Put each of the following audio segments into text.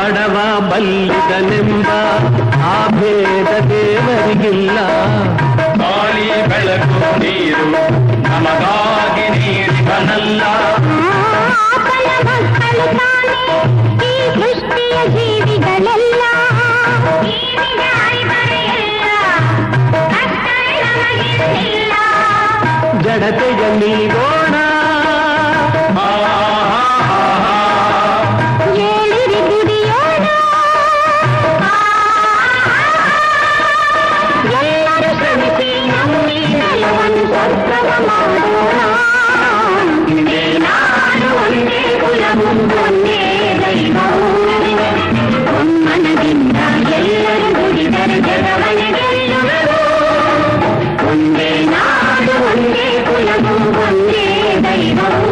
ಬಡವ ಬಲ್ಲಿದನೆಂಬ ಆ ಭೇದ ದೇವರಿಗಿಲ್ಲ. ಗಾಳಿ ಬೆಳಕು ನೀರು ನಮಗಾಗಿ ನೀಡಿದನಲ್ಲ. ಮಕ್ಕಳು ತಾನೇ ಈ ಸೃಷ್ಟಿಯ ಜೀವಿಗಳೆಲ್ಲ. ಜಡತೆಯ ನೀಗೋಣ ಏಳಿರಿ ದುಡಿಯೋಣ. ಎಲ್ಲರೂ ಶ್ರಮಿಸಿ ನಮ್ಮಿ ನೆಲವನ್ನು ಸ್ವರ್ಗವ ಮಾಡೋಣ. ಒಂದೇ ನಾಡು ಒಂದೇ ಕುಲವು ಒಂದೇ ದೈವವು. ಒಮ್ಮನದಿಂದ ಎಲ್ಲರೂ ದುಡಿದರೆ ಜಗವನೆ ಗೆಲ್ಲುವರು. ಒಂದೇ ನಾಡು ಒಂದೇ ಕುಲವು ಒಂದೇ ದೈವವು.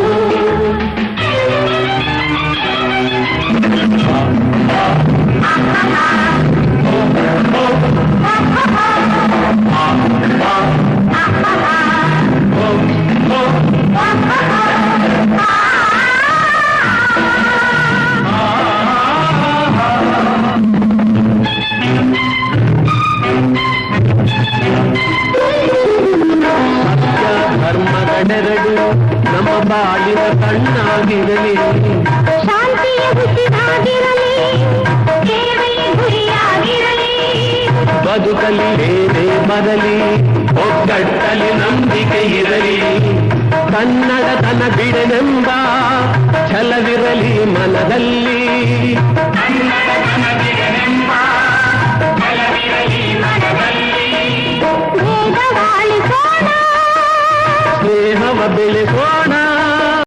ಧರ್ಮಗಳೆರಡು ನಮ್ಮ ಬಾಳಿನ ಕಣ್ಣಾಗಿರಲಿ. ಶಾಂತಿಯ ಹುಸಿರಾಗಿರಲಿ, ಸೇವೆಯ ಗುರಿಯಾಗಿರಲಿ. ಬದುಕಲಿ ಏನೇ ಬರಲಿ, ಒಗ್ಗಟ್ಟಲಿ ನಂಬಿಕೆ ಇರಲಿ. ಕನ್ನಡತನ ಬಿಡನೆಂಬ ಛಲವಿರಲಿ ಮನದಲ್ಲಿ. ಭೇದವಾಳಿಸೋಣ, ಸ್ನೇಹವ ಬೆಳೆಸೋಣ.